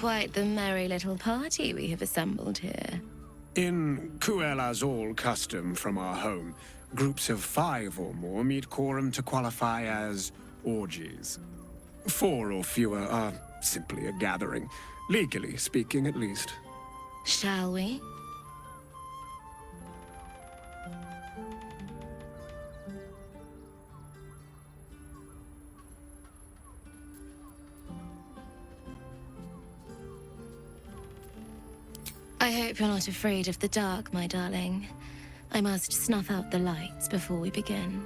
quite the merry little party we have assembled here. In Cruella's all custom from our home, groups of 5 or more meet quorum to qualify as orgies. 4 or fewer are simply a gathering, legally speaking at least. Shall we? I hope you're not afraid of the dark, my darling. I must snuff out the lights before we begin.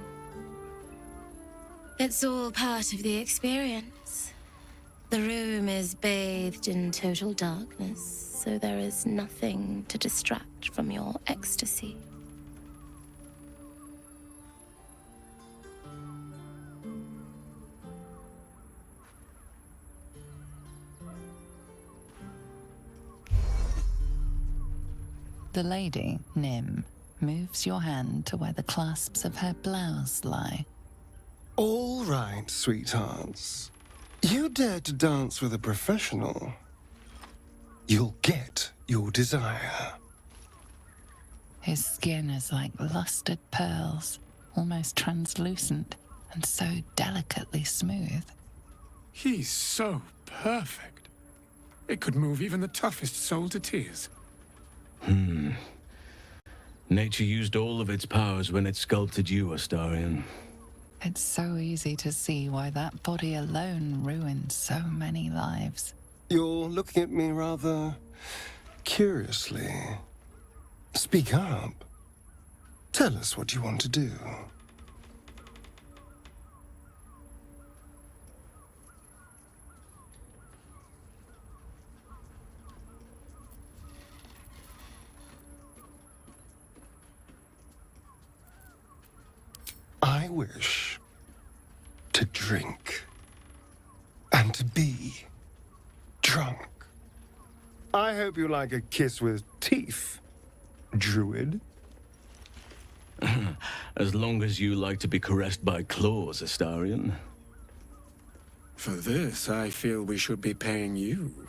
It's all part of the experience. The room is bathed in total darkness, so there is nothing to distract from your ecstasy. The lady, Nim, moves your hand to where the clasps of her blouse lie. All right, sweethearts. You dare to dance with a professional, you'll get your desire. His skin is like lustered pearls, almost translucent, and so delicately smooth. He's so perfect. It could move even the toughest soul to tears. Nature used all of its powers when it sculpted you, Astarion. It's so easy to see why that body alone ruined so many lives. You're looking at me rather curiously. Speak up. Tell us what you want to do. I wish to drink and to be drunk. I hope you like a kiss with teeth, druid. As long as you like to be caressed by claws, Astarion. For this, I feel we should be paying you.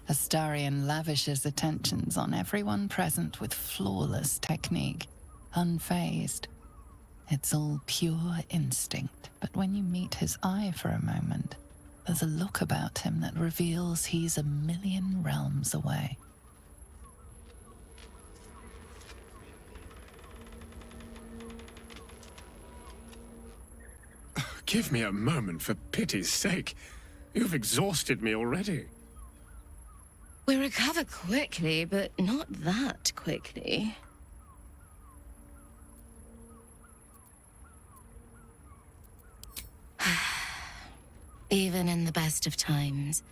Astarion lavishes attentions on everyone present with flawless technique, unfazed. It's all pure instinct, but when you meet his eye for a moment, there's a look about him that reveals he's a million realms away. Give me a moment, for pity's sake. You've exhausted me already. We recover quickly, but not that quickly. Even in the best of times,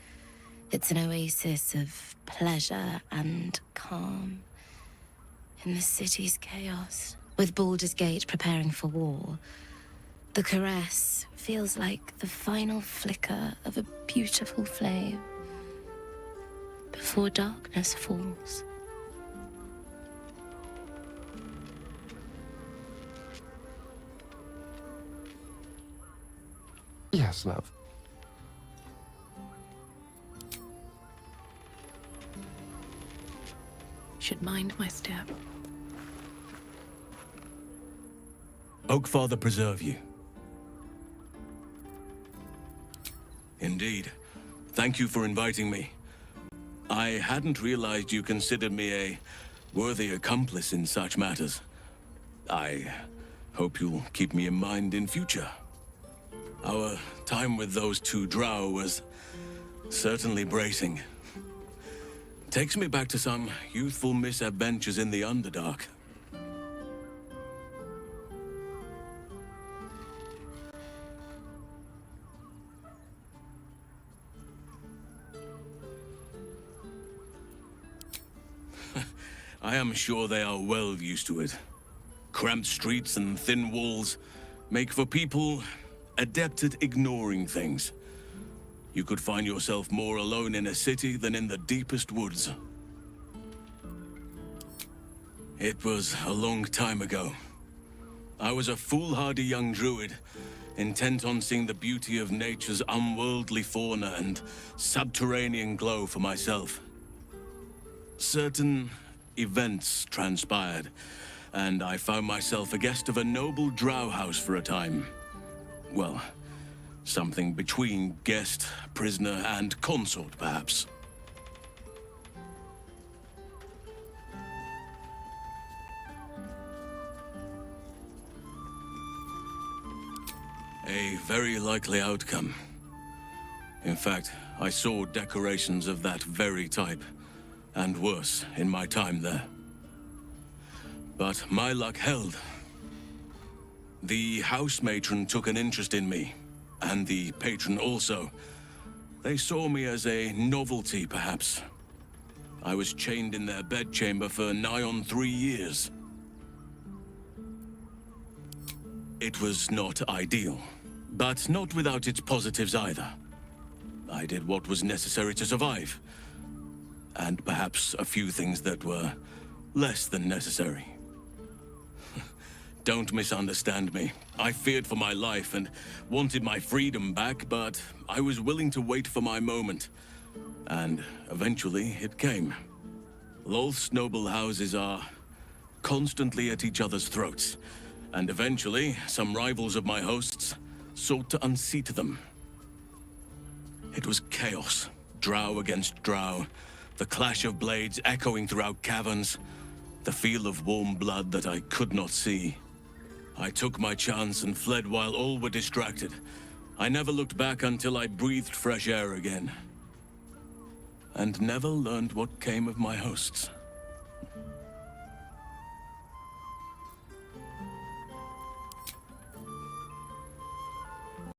it's an oasis of pleasure and calm. In the city's chaos, with Baldur's Gate preparing for war, the caress feels like the final flicker of a beautiful flame before darkness falls. Yes, love. Should mind my step. Oakfather preserve you. Indeed. Thank you for inviting me. I hadn't realized you considered me a worthy accomplice in such matters. I hope you'll keep me in mind in future. Our time with those 2 Drow was certainly bracing. Takes me back to some youthful misadventures in the Underdark. I am sure they are well used to it. Cramped streets and thin walls make for people adept at ignoring things. You could find yourself more alone in a city than in the deepest woods. It was a long time ago. I was a foolhardy young druid, intent on seeing the beauty of nature's unworldly fauna and subterranean glow for myself. Certain events transpired, and I found myself a guest of a noble drow house for a time. Well, something between guest, prisoner, and consort, perhaps. A very likely outcome. In fact, I saw decorations of that very type, and worse, in my time there. But my luck held. The house matron took an interest in me, and the patron also. They saw me as a novelty, perhaps. I was chained in their bedchamber for nigh on 3 years. It was not ideal, but not without its positives either. I did what was necessary to survive, and perhaps a few things that were less than necessary. Don't misunderstand me. I feared for my life and wanted my freedom back, but I was willing to wait for my moment. And eventually it came. Lolth's noble houses are constantly at each other's throats, and eventually some rivals of my hosts sought to unseat them. It was chaos, drow against drow, the clash of blades echoing throughout caverns, the feel of warm blood that I could not see. I took my chance and fled while all were distracted. I never looked back until I breathed fresh air again. And never learned what came of my hosts.